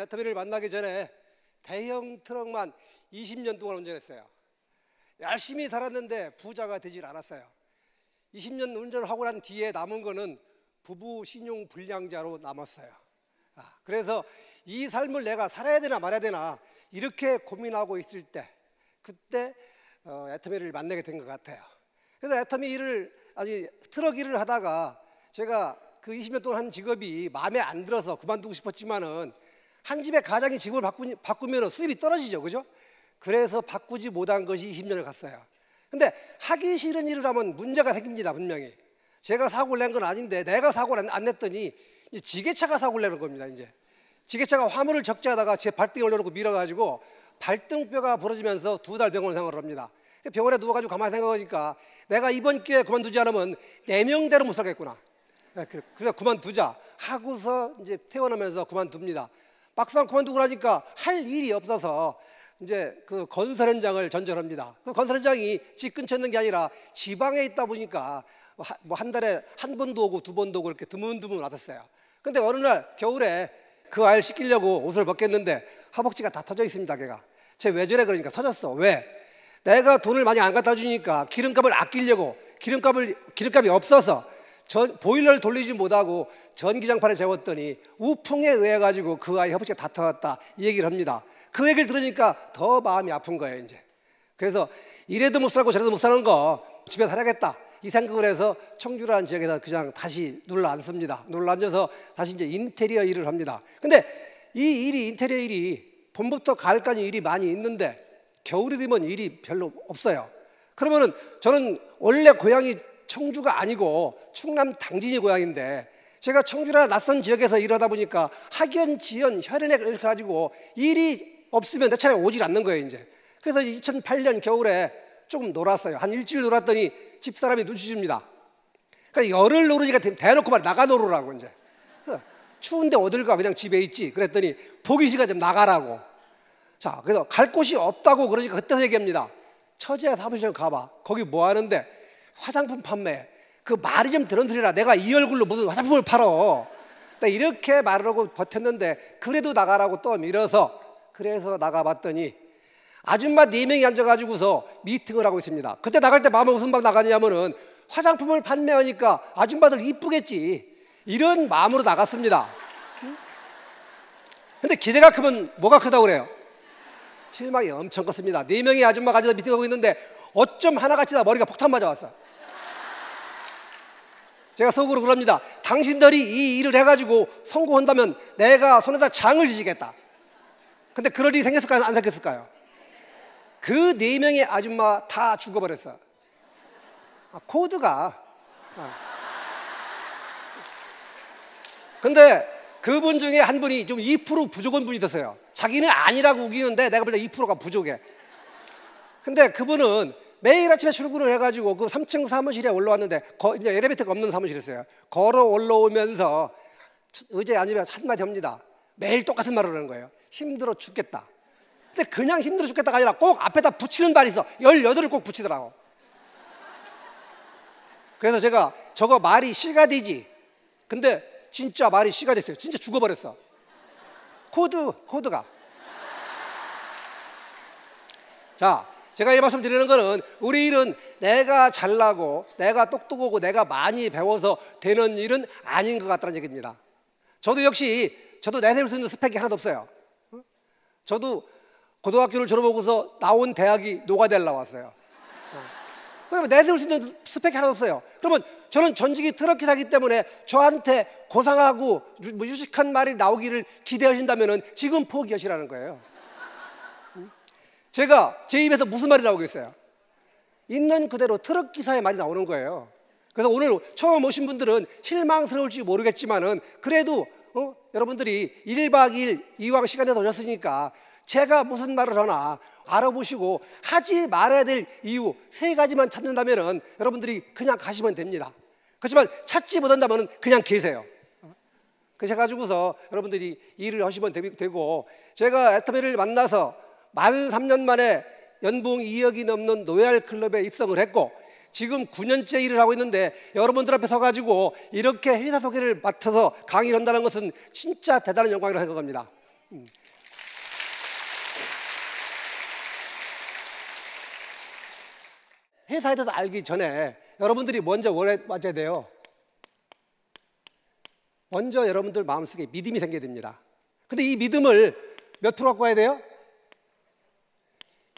애터미를 만나기 전에 대형 트럭만 20년 동안 운전했어요. 열심히 살았는데 부자가 되질 않았어요. 20년 운전을 하고 난 뒤에 남은 거는 부부 신용 불량자로 남았어요. 그래서 이 삶을 내가 살아야 되나 말아야 되나 이렇게 고민하고 있을 때 그때 애터미를 만나게 된 것 같아요. 그래서 애터미 일을 트럭 일을 하다가 제가 그 20년 동안 한 직업이 마음에 안 들어서 그만두고 싶었지만은 한 집에 가장이 직업을 바꾸면 수입이 떨어지죠, 그죠? 그래서 바꾸지 못한 것이 20년을 갔어요. 근데 하기 싫은 일을 하면 문제가 생깁니다, 분명히. 제가 사고를 낸 건 아닌데 내가 사고를 안 냈더니 지게차가 사고를 내는 겁니다. 이제 지게차가 화물을 적재하다가 제 발등에 올려놓고 밀어가지고 발등뼈가 부러지면서 2달 병원 생활을 합니다. 병원에 누워가지고 가만히 생각하니까 내가 이번 기회에 그만두지 않으면 4명대로 못 살겠구나. 그래서 그만두자 하고서 이제 퇴원하면서 그만둡니다. 막상 그만두고 나니까 할 일이 없어서 이제 그 건설 현장을 전전합니다. 그 건설 현장이 집 근처에 있는 게 아니라 지방에 있다 보니까 뭐 한 달에 한 번도 오고 2번도 오고 이렇게 드문드문 왔었어요. 근데 어느 날 겨울에 그 아이를 씻기려고 옷을 벗겼는데 허벅지가 다 터져 있습니다. 걔가 쟤 왜 저래 그러니까 터졌어. 왜? 내가 돈을 많이 안 갖다 주니까 기름값을 아끼려고 기름값이 없어서 보일러를 돌리지 못하고 전기장판에 재웠더니 우풍에 의해 가지고 그 아이 허벅지가 다 터졌다 이 얘기를 합니다. 그 얘기를 들으니까 더 마음이 아픈 거예요. 이제 그래서 이래도 못 살고 저래도 못 사는 거 집에 살아야겠다 이 생각을 해서 청주라는 지역에서 그냥 다시 눌러앉습니다. 눌러앉아서 다시 이제 인테리어 일을 합니다. 근데 이 일이 인테리어 일이 봄부터 가을까지 일이 많이 있는데 겨울이 되면 일이 별로 없어요. 그러면은 저는 원래 고향이 청주가 아니고 충남 당진이 고향인데 제가 청주라 낯선 지역에서 일하다 보니까 학연, 지연, 혈연에 이렇게 가지고 일이 없으면 내 차례가 오질 않는 거예요. 이제 그래서 2008년 겨울에 조금 놀았어요. 한 일주일 놀았더니 집사람이 눈치 줍니다. 그러니까 열을 노르니까 대놓고 말 나가 놀으라고. 이제 추운데 어딜 가 그냥 집에 있지 그랬더니 보기 싫으니까 좀 나가라고. 자, 그래서 갈 곳이 없다고 그러니까 그때서 얘기합니다. 처제 사무실 가봐. 거기 뭐 하는데? 화장품 판매. 그 말이 좀 들은 소리라 내가 이 얼굴로 무슨 화장품을 팔어. 이렇게 말을 하고 버텼는데 그래도 나가라고 또 밀어서 그래서 나가봤더니 아줌마 4명이 앉아가지고서 미팅을 하고 있습니다. 그때 나갈 때 마음은 무슨 막 나가냐면은 화장품을 판매하니까 아줌마들 이쁘겠지 이런 마음으로 나갔습니다. 근데 기대가 크면 뭐가 크다고 그래요? 실망이 엄청 컸습니다. 4명의 아줌마가 앉아서 미팅하고 있는데 어쩜 하나같이 다 머리가 폭탄 맞아왔어. 제가 속으로 그럽니다. 당신들이 이 일을 해가지고 성공한다면 내가 손에다 장을 지시겠다. 근데 그럴 일이 생겼을까요? 안 생겼을까요? 그 4명의 아줌마 다 죽어버렸어. 코드가. 근데 그분 중에 한 분이 좀 2% 부족한 분이 있었어요. 자기는 아니라고 우기는데 내가 볼 때 2%가 부족해. 근데 그분은 매일 아침에 출근을 해가지고 그 3층 사무실에 올라왔는데 이제 엘리베이터가 없는 사무실이었어요. 걸어 올라오면서 의자에 앉으면 한마디 합니다. 매일 똑같은 말을 하는 거예요. 힘들어 죽겠다. 근데 그냥 힘들어 죽겠다가 아니라 꼭 앞에다 붙이는 말이 있어. 18을 꼭 붙이더라고. 그래서 제가 저거 말이 씨가 되지. 근데 진짜 말이 씨가 됐어요. 진짜 죽어버렸어. 코드가. 자, 제가 이 말씀 드리는 거는 우리 일은 내가 잘나고 내가 똑똑하고 내가 많이 배워서 되는 일은 아닌 것 같다는 얘기입니다. 저도 역시 내세울 수 있는 스펙이 하나도 없어요. 저도 고등학교를 졸업하고서 나온 대학이 노가다를 나왔어요. 그러면 내세울 수 있는 스펙이 하나도 없어요. 그러면 저는 전직이 트럭기사이기 때문에 저한테 고상하고 유식한 말이 나오기를 기대하신다면 지금 포기하시라는 거예요. 제가 제 입에서 무슨 말이 나오겠어요? 있는 그대로 트럭기사의 말이 나오는 거예요. 그래서 오늘 처음 오신 분들은 실망스러울지 모르겠지만은 그래도 여러분들이 1박 2일 이왕 시간에 오셨으니까 제가 무슨 말을 하나 알아보시고 하지 말아야 될 이유 3가지만 찾는다면 여러분들이 그냥 가시면 됩니다. 그렇지만 찾지 못한다면 그냥 계세요. 그래서 가지고서 여러분들이 일을 하시면 되고 제가 애터미를 만나서 만 3년 만에 연봉 2억이 넘는 노얄 클럽에 입성을 했고 지금 9년째 일을 하고 있는데 여러분들 앞에 서가지고 이렇게 회사 소개를 맡아서 강의를 한다는 것은 진짜 대단한 영광이라고 생각합니다. 회사에 대해서 알기 전에 여러분들이 먼저 맞아야 돼요. 먼저 여러분들 마음속에 믿음이 생겨야 됩니다. 근데 이 믿음을 몇 프로 갖고 가야 돼요?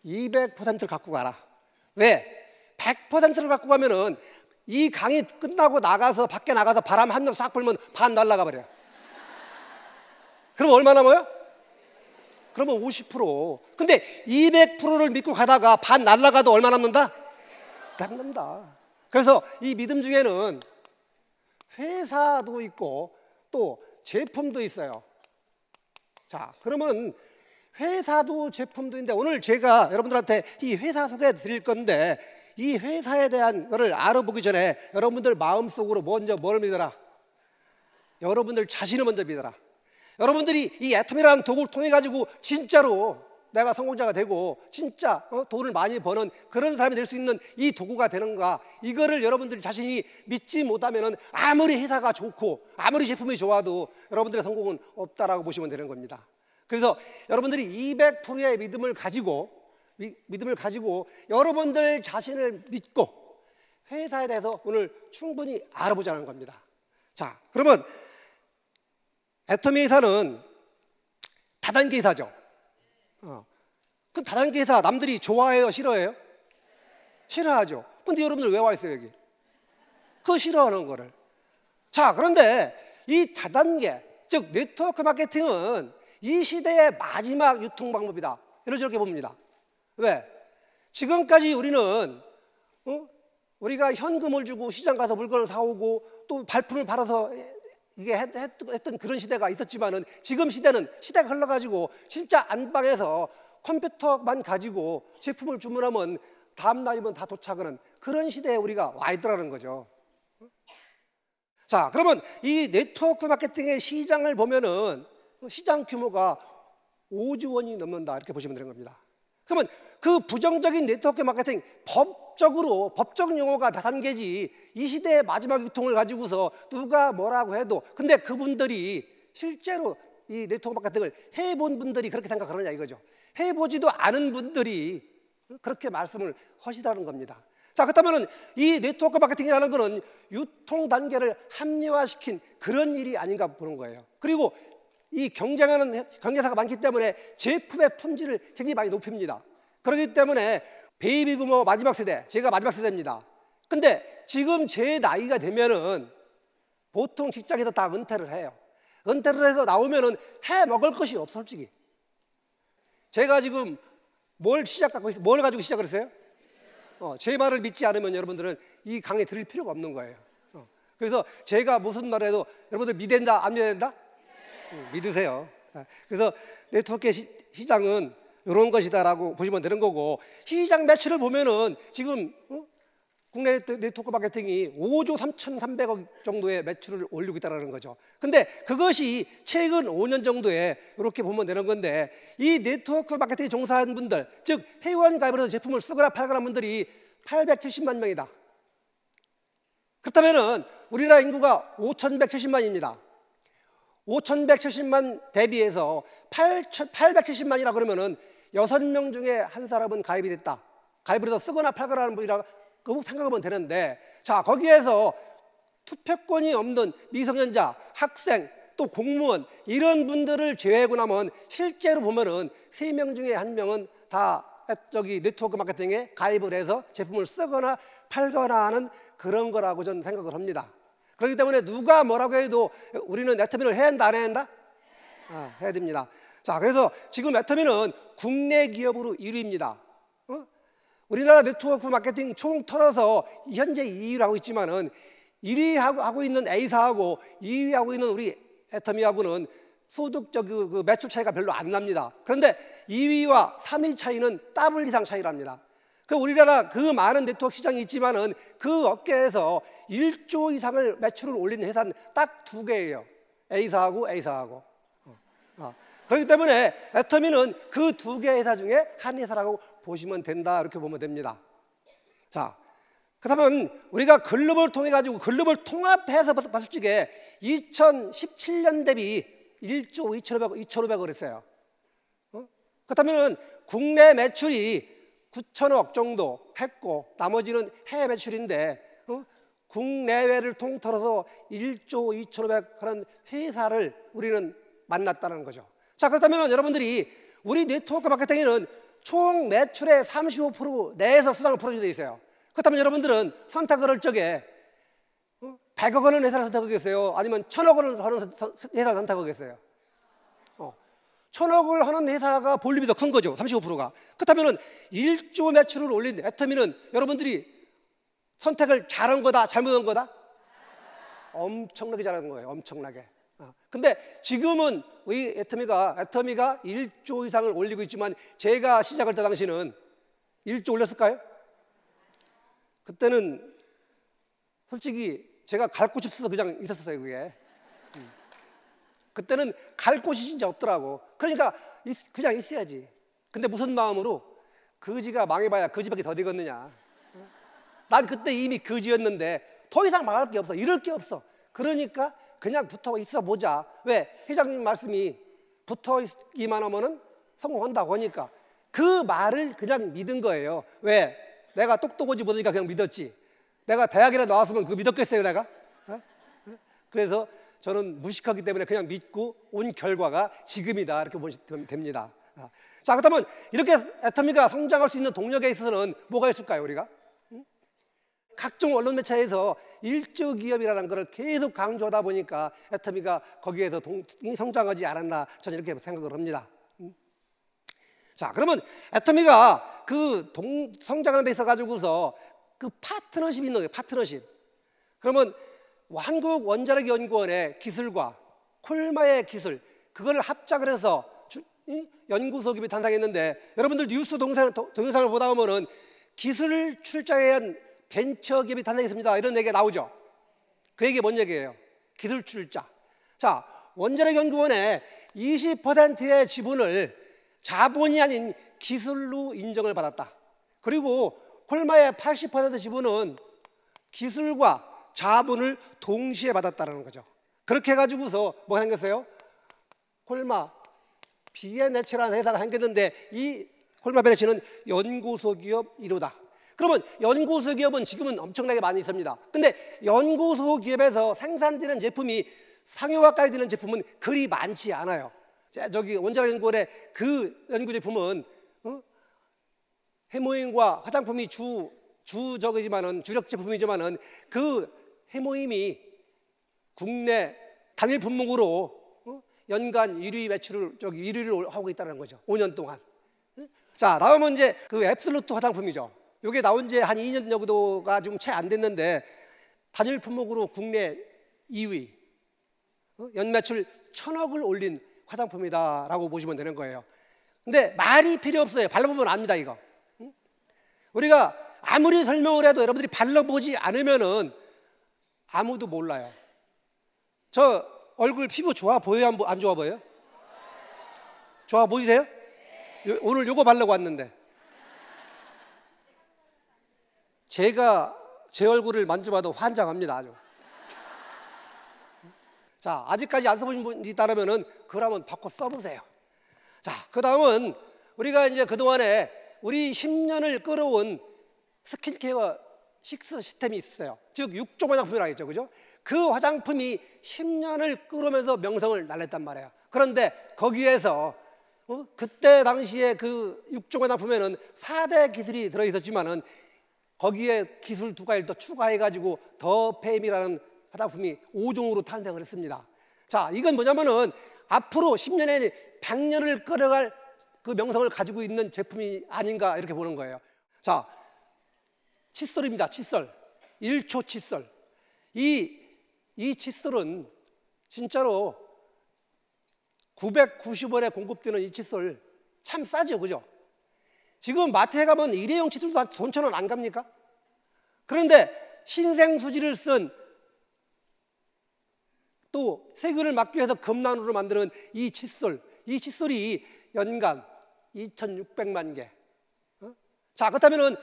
200%를 갖고 가라. 왜? 100%를 갖고 가면은 이 강의 끝나고 나가서 밖에 나가서 바람 한 명 싹 불면 반 날아가 버려요. 그럼 얼마 남아요? 그러면 50%. 근데 200%를 믿고 가다가 반 날아가도 얼마 남는다? 남는다. 그래서 이 믿음 중에는 회사도 있고 또 제품도 있어요. 자, 그러면 회사도 제품도 있는데 오늘 제가 여러분들한테 이 회사 소개해 드릴 건데 이 회사에 대한 거를 알아보기 전에 여러분들 마음속으로 먼저 뭘 믿어라? 여러분들 자신을 먼저 믿어라. 여러분들이 이 애텀이라는 도구를 통해 가지고 진짜로 내가 성공자가 되고 진짜 돈을 많이 버는 그런 사람이 될 수 있는 이 도구가 되는가, 이거를 여러분들이 자신이 믿지 못하면 아무리 회사가 좋고 아무리 제품이 좋아도 여러분들의 성공은 없다라고 보시면 되는 겁니다. 그래서 여러분들이 200%의 믿음을 가지고 여러분들 자신을 믿고 회사에 대해서 오늘 충분히 알아보자는 겁니다. 자, 그러면 애터미 회사는 다단계 회사죠. 그 다단계 회사 남들이 좋아해요, 싫어해요? 싫어하죠. 근데 여러분들 왜 와 있어요, 여기? 그 싫어하는 거를. 자, 그런데 이 다단계, 즉 네트워크 마케팅은 이 시대의 마지막 유통 방법이다, 이렇게 봅니다. 왜? 지금까지 우리는 우리가 현금을 주고 시장 가서 물건을 사오고 또 발품을 팔아서 이게 했던 그런 시대가 있었지만은 지금 시대는 시대가 흘러가지고 진짜 안방에서 컴퓨터만 가지고 제품을 주문하면 다음 날이면 다 도착하는 그런 시대에 우리가 와 있더라는 거죠. 자, 그러면 이 네트워크 마케팅의 시장을 보면은 시장 규모가 5조 원이 넘는다, 이렇게 보시면 되는 겁니다. 그러면 그 부정적인 네트워크 마케팅, 법적 용어가 다단계지 이 시대의 마지막 유통을 가지고서 누가 뭐라고 해도, 근데 그분들이 실제로 이 네트워크 마케팅을 해본 분들이 그렇게 생각하느냐 이거죠. 해보지도 않은 분들이 그렇게 말씀을 하시다는 겁니다. 자, 그렇다면 이 네트워크 마케팅이라는 것은 유통 단계를 합리화시킨 그런 일이 아닌가 보는 거예요. 그리고 이 경쟁하는 경쟁사가 많기 때문에 제품의 품질을 굉장히 많이 높입니다. 그렇기 때문에 베이비 부머 마지막 세대, 제가 마지막 세대입니다. 근데 지금 제 나이가 되면은 보통 직장에서 다 은퇴를 해요. 은퇴를 해서 나오면은 해 먹을 것이 없어, 솔직히. 제가 지금 뭘 가지고 시작을 했어요? 제 말을 믿지 않으면 여러분들은 이 강의 들을 필요가 없는 거예요. 그래서 제가 무슨 말을 해도 여러분들 믿는다, 안 믿는다? 믿으세요. 그래서 네트워크 시장은 이런 것이다라고 보시면 되는 거고, 시장 매출을 보면은 지금 국내 네트워크 마케팅이 5조 3,300억 정도의 매출을 올리고 있다는 거죠. 근데 그것이 최근 5년 정도에 이렇게 보면 되는 건데, 이 네트워크 마케팅에 종사한 분들, 즉 회원 가입을 해서 제품을 쓰거나 팔거나 분들이 870만 명이다. 그렇다면은 우리나라 인구가 5,170만입니다. 5,170만 대비해서 870만이라 그러면은 6명 중에 한 사람은 가입이 됐다. 가입을 해서 쓰거나 팔거나 하는 분이라고 생각하면 되는데, 자, 거기에서 투표권이 없는 미성년자, 학생, 또 공무원, 이런 분들을 제외하고 나면 실제로 보면은 3명 중에 1명은 다 저기 네트워크 마케팅에 가입을 해서 제품을 쓰거나 팔거나 하는 그런 거라고 저는 생각을 합니다. 그렇기 때문에 누가 뭐라고 해도 우리는 애터미를 해야 한다, 안 해야 한다? 해야 됩니다. 자, 그래서 지금 애터미는 국내 기업으로 1위입니다. 우리나라 네트워크 마케팅 총 털어서 현재 2위를 하고 있지만은 1위 하고 있는 A사하고 2위 하고 있는 우리 애터미하고는 소득적 그 매출 차이가 별로 안 납니다. 그런데 2위와 3위 차이는 더블 이상 차이랍니다. 그 우리나라 그 많은 네트워크 시장이 있지만은 그 업계에서 1조 이상을 매출을 올리는 회사는 딱 2개예요. A사하고 A사하고. 그렇기 때문에 애터미는 그 2개 회사 중에 한 회사라고 보시면 된다, 이렇게 보면 됩니다. 자, 그렇다면 우리가 글로벌 통해 가지고 글로벌 통합해서 봤을 적에 2017년 대비 1조 2,500억 했어요. 그렇다면 국내 매출이 9천억 정도 했고 나머지는 해외 매출인데 국내외를 통틀어서 1조 2,500 하는 회사를 우리는 만났다는 거죠. 자, 그렇다면 여러분들이 우리 네트워크 마케팅에는 총 매출의 35% 내에서 수당을 풀어주게 돼 있어요. 그렇다면 여러분들은 선택을 할 적에 100억 원을 회사를 선택하겠어요? 아니면 1,000억 원을 하는 회사를 선택하겠어요? 1,000억을 하는 회사가 볼륨이 더 큰 거죠. 35%가. 그렇다면 1조 매출을 올린 애터미는 여러분들이 선택을 잘한 거다, 잘못한 거다? 엄청나게 잘한 거예요. 엄청나게. 근데 지금은 우리 애터미가 1조 이상을 올리고 있지만 제가 시작할 때 당시는 1조 올렸을까요? 그때는 솔직히 제가 갈 곳이 없어서 그냥 있었어요. 그게. 그때는 갈 곳이 진짜 없더라고. 그러니까 그냥 있어야지. 근데 무슨 마음으로? 거지가 망해봐야 거지밖에 더 되겠느냐. 난 그때 이미 거지였는데 더 이상 망할 게 없어. 이럴 게 없어. 그러니까 그냥 붙어 있어 보자. 왜? 회장님 말씀이 붙어 있기만 하면은 성공한다고 하니까 그 말을 그냥 믿은 거예요. 왜? 내가 똑똑하지 못하니까 그냥 믿었지. 내가 대학이라 나왔으면 그거 믿었겠어요, 내가? 그래서 저는 무식하기 때문에 그냥 믿고 온 결과가 지금이다, 이렇게 보시면 됩니다. 자, 그렇다면 이렇게 애터미가 성장할 수 있는 동력에 있어서는 뭐가 있을까요, 우리가? 각종 언론 매체에서 1조 기업이라는 것을 계속 강조하다 보니까 애터미가 거기에서 성장하지 않았나, 저는 이렇게 생각을 합니다. 자, 그러면 애터미가 그 성장하는 데 있어 가지고서 그 파트너십이 있는 거예요. 파트너십. 그러면 한국원자력연구원의 기술과 콜마의 기술, 그걸 합작을 해서 연구소 기업이 탄생했는데, 여러분들 뉴스 동영상을 보다 보면은 기술 출자에 의한 벤처 기업이 탄생했습니다, 이런 얘기가 나오죠. 그 얘기 뭔 얘기예요? 기술 출자. 자, 원자력연구원의 20%의 지분을 자본이 아닌 기술로 인정을 받았다. 그리고 콜마의 80% 지분은 기술과 자본을 동시에 받았다는 거죠. 그렇게 해가지고서 뭐가 생겼어요? 콜마 비엔에치라는 회사가 생겼는데, 이 콜마 비엔에치는 연구소 기업 1호다. 그러면 연구소 기업은 지금은 엄청나게 많이 있습니다. 근데 연구소 기업에서 생산되는 제품이 상용화까지 되는 제품은 그리 많지 않아요. 저기 원자력연구원의 그 연구 제품은 해모임과 화장품이 주력 제품이지만은 그 해모임이 국내 단일 품목으로 연간 1위 매출을 1위를 하고 있다는 거죠. 5년 동안. 자, 다음은 이제 그 앱솔루트 화장품이죠. 이게 나온 지 한 2년 정도가 좀 채 안 됐는데 단일 품목으로 국내 2위, 연매출 1,000억을 올린 화장품이다라고 보시면 되는 거예요. 근데 말이 필요 없어요. 발라보면 압니다, 이거. 우리가 아무리 설명을 해도 여러분들이 발라보지 않으면은 아무도 몰라요. 저 얼굴 피부 좋아 보여요? 안 좋아 보여요? 좋아 보이세요? 오늘 요거 바르고 왔는데, 제가 제 얼굴을 만져봐도 환장합니다, 아주. 자, 아직까지 안 써보신 분이 있다면은 그걸 한번 바꿔 써보세요. 자, 그 다음은 우리가 이제 그동안에 우리 10년을 끌어온 스킨케어 식스 시스템이 있어요. 즉 6종 화장품이라고 했죠, 그죠? 그 화장품이 10년을 끌어오면서 명성을 날렸단 말이에요. 그런데 거기에서 그때 당시에 그 6종 화장품에는 4대 기술이 들어있었지만은 거기에 기술 2가지를 더 추가해가지고 더 페임이라는 화장품이 5종으로 탄생을 했습니다. 자, 이건 뭐냐면은 앞으로 10년에 100년을 끌어갈 그 명성을 가지고 있는 제품이 아닌가, 이렇게 보는 거예요. 자, 칫솔입니다. 칫솔. 1초 칫솔. 이 칫솔은 진짜로 990원에 공급되는 이 칫솔 참 싸죠, 그죠? 지금 마트에 가면 일회용 칫솔도 한 돈 1,000원 안 갑니까? 그런데 신생수지를 쓴, 또 세균을 막기 위해서 금난으로 만드는 이 칫솔이 연간 2,600만 개. 자, 그렇다면은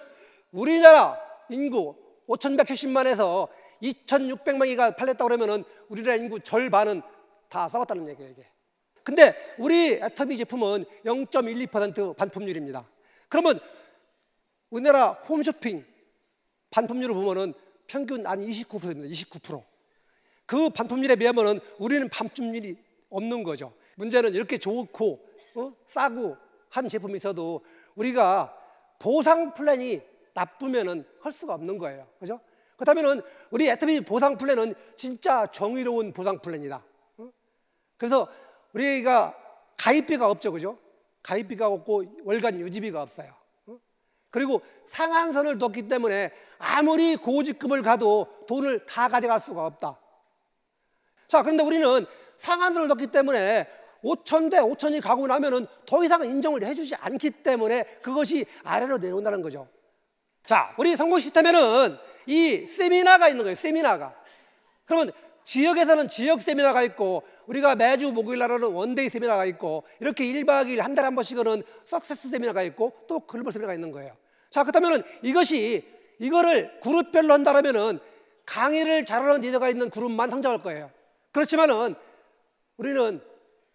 우리나라 인구 5,170만에서 2,600만 개가 팔렸다고 그러면은 우리나라 인구 절반은 다 써봤다는 얘기예요, 이게. 근데 우리 애터미 제품은 0.12% 반품률입니다. 그러면 우리나라 홈쇼핑 반품률을 보면은 평균 한 29%입니다. 29%. 그 반품률에 비하면은 우리는 반품률이 없는 거죠. 문제는 이렇게 좋고 싸고 한 제품이 있어도 우리가 보상 플랜이 나쁘면은 할 수가 없는 거예요. 그죠? 그렇다면은 우리 애터미 보상 플랜은 진짜 정의로운 보상 플랜이다. 그래서 우리가 가입비가 없죠. 그죠? 가입비가 없고 월간 유지비가 없어요. 그리고 상한선을 뒀기 때문에 아무리 고직급을 가도 돈을 다 가져갈 수가 없다. 자, 그런데 우리는 상한선을 뒀기 때문에 5,000대 5,000이 가고 나면은 더 이상 인정을 해주지 않기 때문에 그것이 아래로 내려온다는 거죠. 자, 우리 성공 시스템에는 이 세미나가 있는 거예요. 세미나가. 그러면 지역에서는 지역 세미나가 있고 우리가 매주 목요일 날은 원데이 세미나가 있고 이렇게 1박 2일 한 달에 한 번씩은 석세스 세미나가 있고 또 글로벌 세미나가 있는 거예요. 자, 그렇다면 이거를 그룹별로 한다면은 강의를 잘하는 리더가 있는 그룹만 성장할 거예요. 그렇지만은 우리는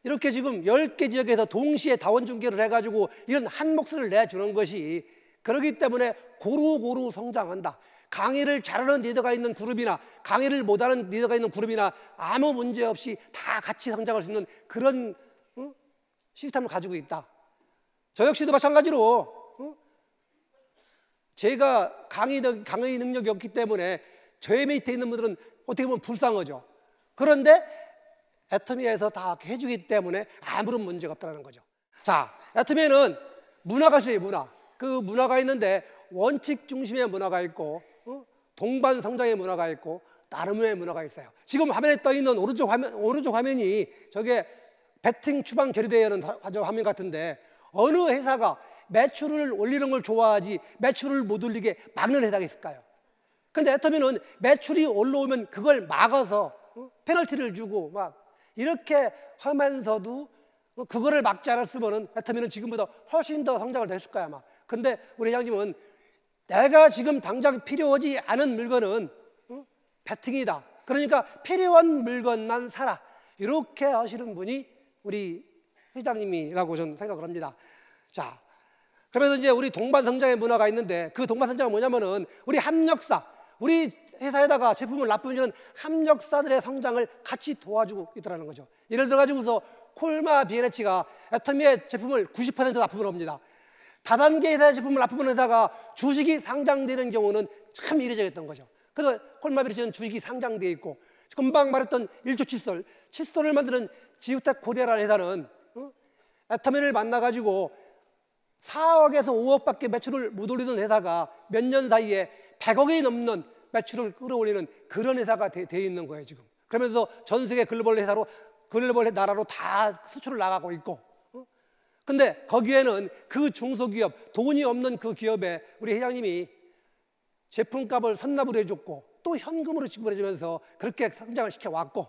이렇게 지금 10개 지역에서 동시에 다원 중계를 해가지고 이런 한 몫을 내주는 것이 그렇기 때문에 고루고루 성장한다. 강의를 잘하는 리더가 있는 그룹이나 강의를 못하는 리더가 있는 그룹이나 아무 문제 없이 다 같이 성장할 수 있는 그런 시스템을 가지고 있다. 저 역시도 마찬가지로 제가 강의 능력이 없기 때문에 저의 밑에 있는 분들은 어떻게 보면 불쌍하죠. 그런데 애터미에서 다 해주기 때문에 아무런 문제가 없다는 거죠. 자, 애터미에는 문화가 있어요. 그 문화가 있는데 원칙 중심의 문화가 있고 동반 성장의 문화가 있고 나름의 문화가 있어요. 지금 화면에 떠 있는 오른쪽 화면이 저게 배팅 추방 결의대회하는 화면 같은데 어느 회사가 매출을 올리는 걸 좋아하지 매출을 못 올리게 막는 회사가 있을까요? 근데 애터미는 매출이 올라오면 그걸 막아서 페널티를 주고 막 이렇게 하면서도 그거를 막지 않았으면 애터미는 지금보다 훨씬 더 성장을 했을 거야 아마. 근데 우리 회장님은 내가 지금 당장 필요하지 않은 물건은 배팅이다. 그러니까 필요한 물건만 사라. 이렇게 하시는 분이 우리 회장님이라고 저는 생각을 합니다. 자, 그러면서 이제 우리 동반 성장의 문화가 있는데 그 동반 성장은 뭐냐면은 우리 협력사, 우리 회사에다가 제품을 납품해주는 협력사들의 성장을 같이 도와주고 있다는 거죠. 예를 들어 가지고서 콜마 비에네치가 애터미의 제품을 90% 납품을 합니다. 다단계 회사의 제품을 납품하는 회사가 주식이 상장되는 경우는 참 이례적이었던 거죠. 그래서 콜마 비에네치는 주식이 상장되어 있고 금방 말했던 일조 칫솔을 만드는 지우텍 코리아라는 회사는 애터미를 만나가지고 4억에서 5억밖에 매출을 못 올리는 회사가 몇 년 사이에 100억이 넘는 매출을 끌어올리는 그런 회사가 되어 있는 거예요 지금. 그러면서 전 세계 글로벌 나라로 다 수출을 나가고 있고. 근데 거기에는 그 중소기업, 돈이 없는 그 기업에 우리 회장님이 제품값을 선납으로 해줬고 또 현금으로 지급해주면서 그렇게 성장을 시켜왔고,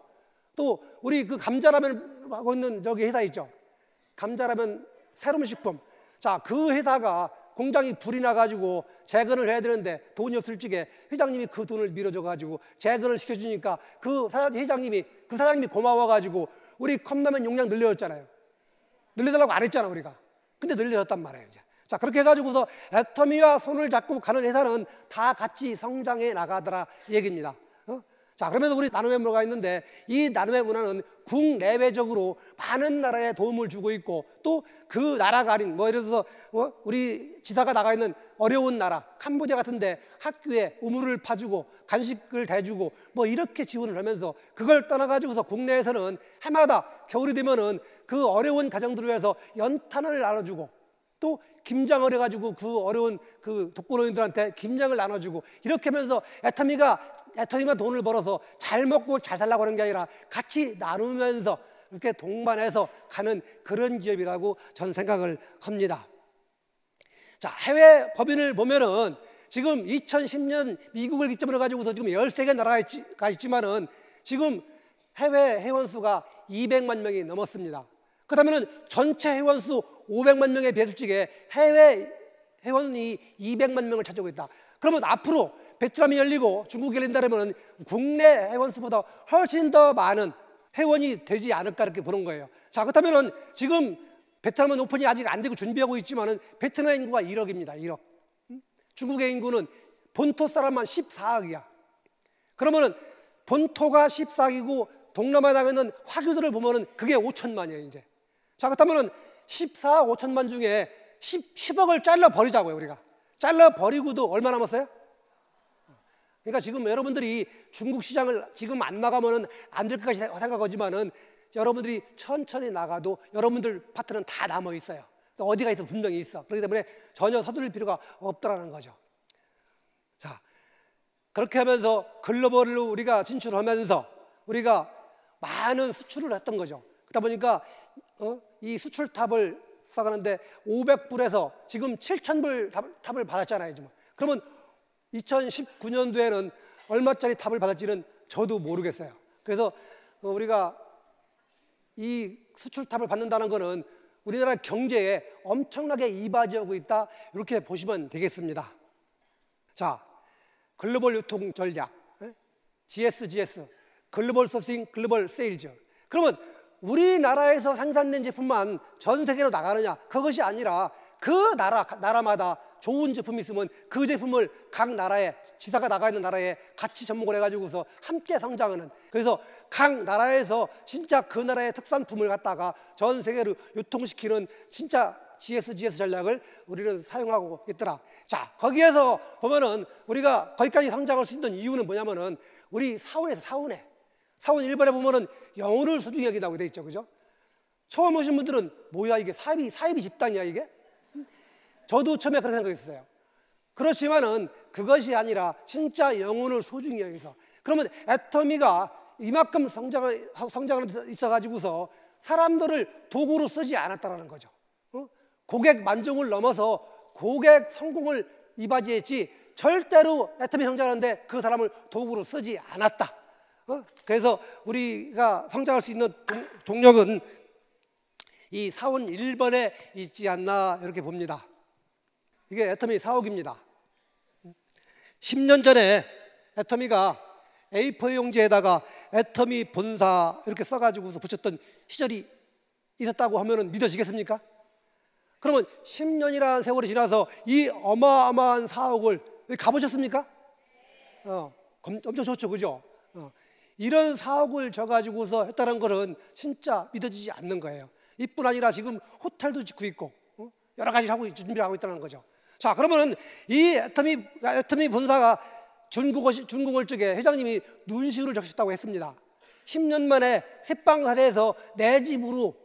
또 우리 그 감자라면 하고 있는 저기 회사 있죠. 감자라면 새로운 식품. 자, 그 회사가 공장이 불이 나가지고 재건을 해야 되는데 돈이 없을 적에 회장님이 그 돈을 밀어줘가지고 재건을 시켜주니까 그 사장님이 고마워가지고 우리 컵라면 용량 늘려줬잖아요. 늘려달라고 안 했잖아 우리가. 근데 늘려줬단 말이에요 이제. 자, 그렇게 해가지고서 애터미와 손을 잡고 가는 회사는 다 같이 성장해 나가더라 이 얘기입니다. 자, 그러면서 우리 나눔의 문화가 있는데 이 나눔의 문화는 국내외적으로 많은 나라에 도움을 주고 있고 또 그 나라가 아닌 뭐 예를 들어서 우리 지사가 나가 있는 어려운 나라 캄보디아 같은데 학교에 우물을 파주고 간식을 대주고 뭐 이렇게 지원을 하면서 그걸 떠나가지고서 국내에서는 해마다 겨울이 되면은 그 어려운 가정들을 위해서 연탄을 나눠주고 또 김장을 해가지고 그 어려운 그 독거노인들한테 김장을 나눠주고 이렇게 하면서 애터미만 돈을 벌어서 잘 먹고 잘 살라고 하는 게 아니라 같이 나누면서 이렇게 동반해서 가는 그런 기업이라고 저는 생각을 합니다. 자, 해외 법인을 보면은 지금 2010년 미국을 기점으로 해가지고서 지금 13개 나라가 있지만은 지금 해외 회원수가 200만 명이 넘었습니다. 그렇다면 전체 회원수 500만 명에 비했을 적에 해외 회원이 200만 명을 차지하고 있다. 그러면 앞으로 베트남이 열리고 중국이 열린다면 국내 회원수보다 훨씬 더 많은 회원이 되지 않을까 이렇게 보는 거예요. 자, 그렇다면은 지금 베트남은 오픈이 아직 안 되고 준비하고 있지만은 베트남 인구가 1억입니다. 1억. 중국의 인구는 본토 사람만 14억이야. 그러면은 본토가 14억이고 동남아에 나가 있는 화교들을 보면은 그게 5천만이에요, 이제. 자, 그렇다면은 14억 5천만 중에 10억을 잘라 버리자고요, 우리가. 잘라 버리고도 얼마 남았어요? 그러니까 지금 여러분들이 중국 시장을 지금 안 나가면은 안 될 것까지 생각하지만은 여러분들이 천천히 나가도 여러분들 파트는 다 남아 있어요. 어디가 있어 분명히 있어. 그렇기 때문에 전혀 서두를 필요가 없다라는 거죠. 자, 그렇게 하면서 글로벌로 우리가 진출하면서 우리가 많은 수출을 했던 거죠. 그러다 보니까 이 수출탑을 쌓았는데 500불에서 지금 7,000불 탑을 받았잖아요. 지금. 그러면 2019년도에는 얼마짜리 탑을 받을지는 저도 모르겠어요. 그래서 우리가 이 수출탑을 받는다는 것은 우리나라 경제에 엄청나게 이바지하고 있다, 이렇게 보시면 되겠습니다. 자, 글로벌 유통 전략, GSGS, 글로벌 소싱, 글로벌 세일즈. 그러면 우리나라에서 생산된 제품만 전 세계로 나가느냐? 그것이 아니라 그 나라마다 좋은 제품이 있으면 그 제품을 각 나라에, 지사가 나가 있는 나라에 같이 접목을 해가지고서 함께 성장하는, 그래서 각 나라에서 진짜 그 나라의 특산품을 갖다가 전 세계로 유통시키는 진짜 GSGS 전략을 우리는 사용하고 있더라. 자, 거기에서 보면은 우리가 거기까지 성장할 수 있는 이유는 뭐냐면은 우리 사원에서 사원 1번에 보면은 영혼을 소중히 여기다고 돼 있죠, 그죠? 처음 오신 분들은 뭐야 이게 사이비 집단이야 이게? 저도 처음에 그렇게 생각했어요. 그렇지만은 그것이 아니라 진짜 영혼을 소중히 여기서, 그러면 애터미가 이만큼 성장을 있어가지고서 사람들을 도구로 쓰지 않았다라는 거죠. 고객 만족을 넘어서 고객 성공을 이바지했지 절대로 애터미 성장하는데 그 사람을 도구로 쓰지 않았다. 그래서 우리가 성장할 수 있는 동력은 이 사원 1번에 있지 않나 이렇게 봅니다. 이게 애터미 사옥입니다. 10년 전에 애터미가 A4 용지에다가 애터미 본사 이렇게 써가지고서 붙였던 시절이 있었다고 하면 믿어지겠습니까? 그러면 10년이라는 세월이 지나서 이 어마어마한 사옥을 가보셨습니까? 엄청 좋죠, 그죠? 이런 사옥을 져가지고서 했다는 것은 진짜 믿어지지 않는 거예요. 이뿐 아니라 지금 호텔도 짓고 있고 여러 가지를 준비를 하고 있다는 거죠. 자, 그러면은 이 애터미 본사가 준공을 쪽에 회장님이 눈시울을 적셨다고 했습니다. 10년 만에 새빵사리에서 내 집으로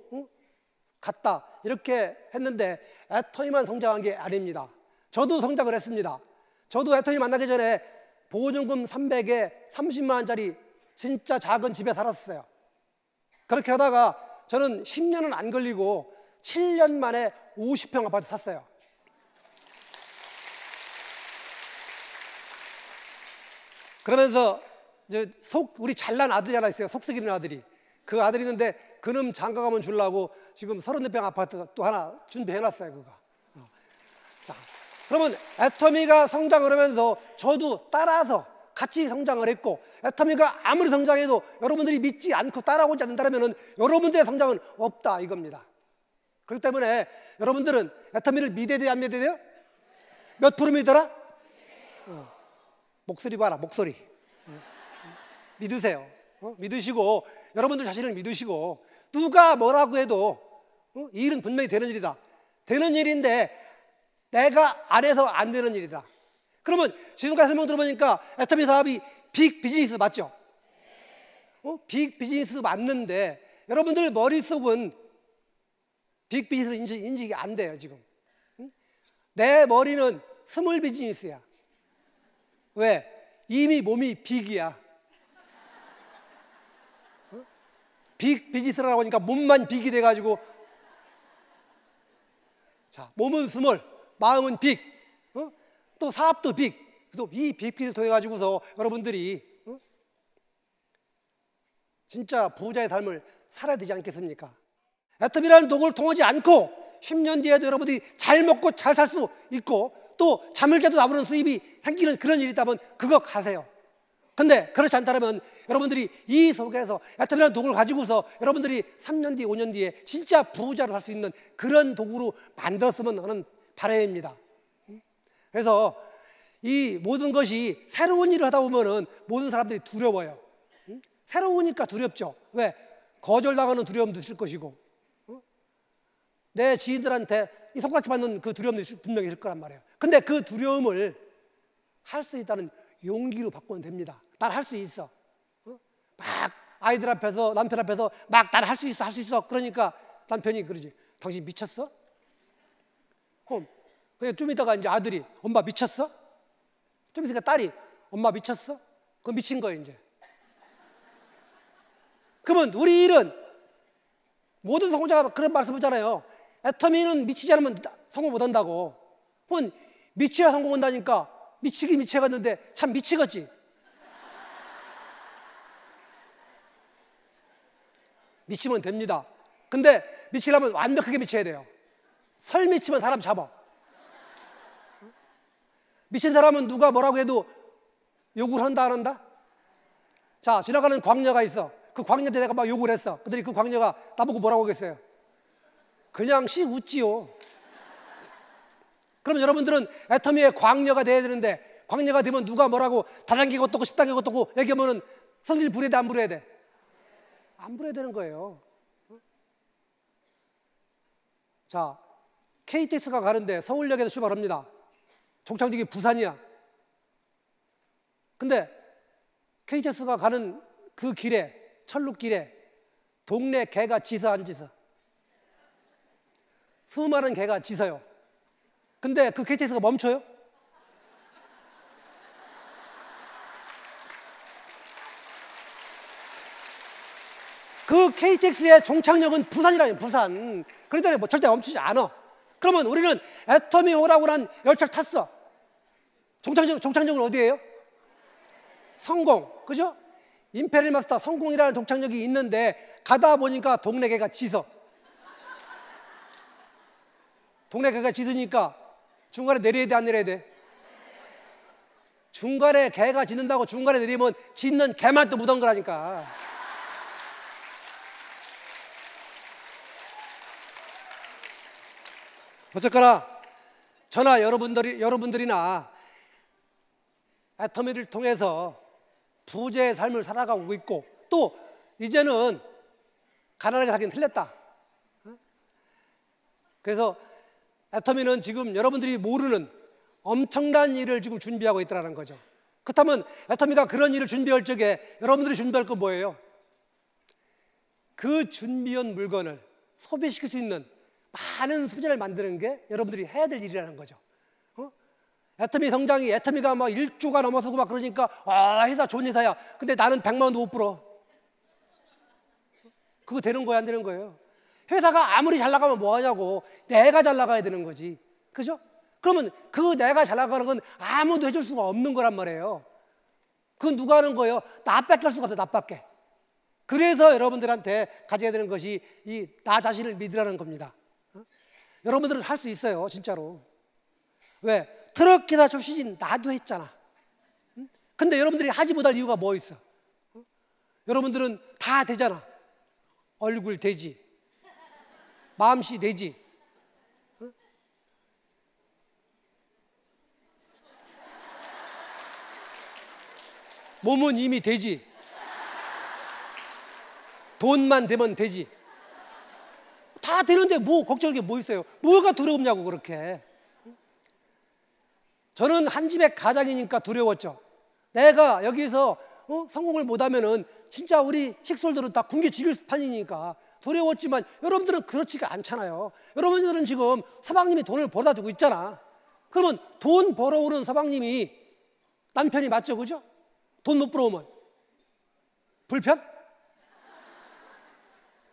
갔다 이렇게 했는데 애터미만 성장한 게 아닙니다. 저도 성장을 했습니다. 저도 애터미 만나기 전에 보증금 300에 30만 원짜리 진짜 작은 집에 살았어요. 그렇게 하다가 저는 10년은 안 걸리고 7년 만에 50평 아파트 샀어요. 그러면서 이제 우리 잘난 아들이 하나 있어요. 속썩이는 아들이. 그 아들이 있는데 그놈 장가가면 주려고 지금 34평 아파트 또 하나 준비해놨어요, 그거. 자, 그러면 애터미가 성장을 하면서 저도 따라서 같이 성장을 했고, 애터미가 아무리 성장해도 여러분들이 믿지 않고 따라오지 않는다면 여러분들의 성장은 없다 이겁니다. 그렇기 때문에 여러분들은 애터미를 믿어야 돼요, 안 믿어야 돼요? 몇 프로 믿어라? 목소리 봐라, 목소리. 믿으세요. 믿으시고 여러분들 자신을 믿으시고 누가 뭐라고 해도 이 일은 분명히 되는 일이다. 되는 일인데 내가 안 해서 안 되는 일이다. 그러면 지금까지 설명 들어보니까 애터미 사업이 빅 비즈니스 맞죠? 빅 비즈니스 맞는데 여러분들 머릿속은 빅 비즈니스 인식이 안 돼요 지금. 내 머리는 스몰 비즈니스야. 왜? 이미 몸이 빅이야. 빅 비즈니스라고 하니까 몸만 빅이 돼가지고, 자, 몸은 스몰, 마음은 빅, 또 사업도 빅. 그래서 이 빅을 통해 가지고서 여러분들이 진짜 부자의 삶을 살아야 되지 않겠습니까? 애터미라는 도구를 통하지 않고 10년 뒤에도 여러분들이 잘 먹고 잘 살 수 있고 또 잠을 자도 나오는 수입이 생기는 그런 일이 있다면 그거 가세요. 근데 그렇지 않다면 여러분들이 이 속에서 애터미라는 도구를 가지고서 여러분들이 3년 뒤, 5년 뒤에 진짜 부자로 살 수 있는 그런 도구로 만들었으면 하는 바람입니다. 그래서 이 모든 것이 새로운 일을 하다 보면은 모든 사람들이 두려워요. 새로우니까 두렵죠. 왜? 거절당하는 두려움도 있을 것이고, 내 지인들한테 이 손가락질 받는 그 두려움도 분명히 있을 거란 말이에요. 근데 그 두려움을 할 수 있다는 용기로 바꾸면 됩니다. 난 할 수 있어. 막 아이들 앞에서, 남편 앞에서 막 난 할 수 있어, 할 수 있어. 그러니까 남편이 그러지. 당신 미쳤어? 그럼 좀 이따가 이제 아들이 엄마 미쳤어? 좀 있으니까 딸이 엄마 미쳤어? 그건 미친 거예요, 이제. 그러면 우리 일은 모든 성공자가 그런 말씀 하잖아요. 애터미는 미치지 않으면 성공 못 한다고. 그건 미쳐야 성공한다니까. 미치긴 미쳐갔는데 참 미치겠지. 미치면 됩니다. 근데 미치려면 완벽하게 미쳐야 돼요. 설 미치면 사람 잡아. 미친 사람은 누가 뭐라고 해도 욕을 한다 안 한다? 자, 지나가는 광녀가 있어. 그 광녀한테 내가 막 욕을 했어. 그랬더니 그 광녀가 나보고 뭐라고 하겠어요? 그냥 씩 웃지요. 그럼 여러분들은 애터미의 광녀가 돼야 되는데, 광녀가 되면 누가 뭐라고 다단계가 어떻고 10단계가 어떻고 얘기하면은 성질 부려야 돼, 안 부려야 돼? 안 부려야 되는 거예요. 자, KTX가 가는데 서울역에서 출발합니다. 종착역이 부산이야. 근데 KTX가 가는 그 길에, 철로길에 동네 개가 짖어 안 짖어? 수많은 개가 짖어요. 근데 그 KTX가 멈춰요? 그 KTX의 종착역은 부산이라요, 부산. 그러더니 뭐 절대 멈추지 않아. 그러면 우리는 애터미호라고 한 열차를 탔어. 종착역은 어디예요? 성공, 그죠? 임페리얼 마스터 성공이라는 종착역이 있는데 가다 보니까 동네 개가 짖어. 동네 개가 짖으니까 중간에 내려야 돼, 안 내려야 돼? 중간에 개가 짖는다고 중간에 내리면 짖는 개만 또 묻은 거라니까. 어쨌거나 저나 여러분들이나 애터미를 통해서 부자의 삶을 살아가고 있고, 또 이제는 가난하게 살기는 틀렸다. 그래서 애터미는 지금 여러분들이 모르는 엄청난 일을 지금 준비하고 있다는 거죠. 그렇다면 애터미가 그런 일을 준비할 적에 여러분들이 준비할 건 뭐예요? 그 준비한 물건을 소비시킬 수 있는 많은 소비자를 만드는 게 여러분들이 해야 될 일이라는 거죠. 애터미 성장이, 애터미가 막 1조가 넘어서고 막 그러니까 회사 좋은 회사야. 근데 나는 100만 원도 못 벌어. 그거 되는 거야, 안 되는 거예요? 회사가 아무리 잘 나가면 뭐 하냐고. 내가 잘 나가야 되는 거지. 그죠? 그러면 그 내가 잘 나가는 건 아무도 해줄 수가 없는 거란 말이에요. 그건 누가 하는 거예요? 나밖에 할 수가 없어요, 나밖에. 그래서 여러분들한테 가져야 되는 것이 이 나 자신을 믿으라는 겁니다. 여러분들은 할 수 있어요, 진짜로. 왜? 트럭 기사 출신인 나도 했잖아. 근데 여러분들이 하지 못할 이유가 뭐 있어? 여러분들은 다 되잖아. 얼굴 되지, 마음씨 되지, 몸은 이미 되지, 돈만 되면 되지. 다 되는데 뭐 걱정할 게 뭐 있어요? 뭐가 두렵냐고 그렇게. 저는 한 집의 가장이니까 두려웠죠. 내가 여기서 성공을 못하면은 진짜 우리 식솔들은 다 굶겨 죽일 판이니까 두려웠지만 여러분들은 그렇지가 않잖아요. 여러분들은 지금 서방님이 돈을 벌어다 주고 있잖아. 그러면 돈 벌어오는 서방님이 남편이 맞죠, 그죠? 돈 못 벌어오면 불편?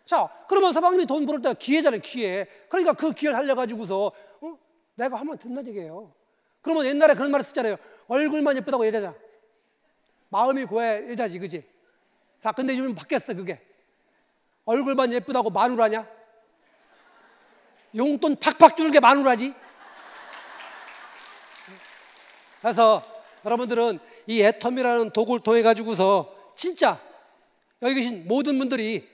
자, 그러면 서방님이 돈 벌을 때가 기회잖아요, 기회. 그러니까 그 기회를 살려가지고서 내가 하면 된다는 얘기예요. 그러면 옛날에 그런 말을 쓰잖아요. 얼굴만 예쁘다고 여자냐? 마음이 고야 여자지, 그지? 자, 근데 요즘 바뀌었어, 그게. 얼굴만 예쁘다고 마누라냐? 용돈 팍팍 주는 게 마누라지? 그래서 여러분들은 이 애텀이라는 도구를 통해 가지고서 진짜 여기 계신 모든 분들이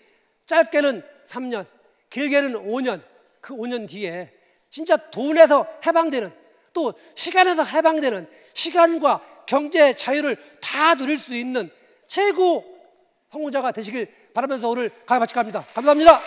짧게는 3년, 길게는 5년, 그 5년 뒤에 진짜 돈에서 해방되는, 또 시간에서 해방되는, 시간과 경제 자유를 다 누릴 수 있는 최고 성공자가 되시길 바라면서 오늘 강의 마칠까 합니다. 감사합니다.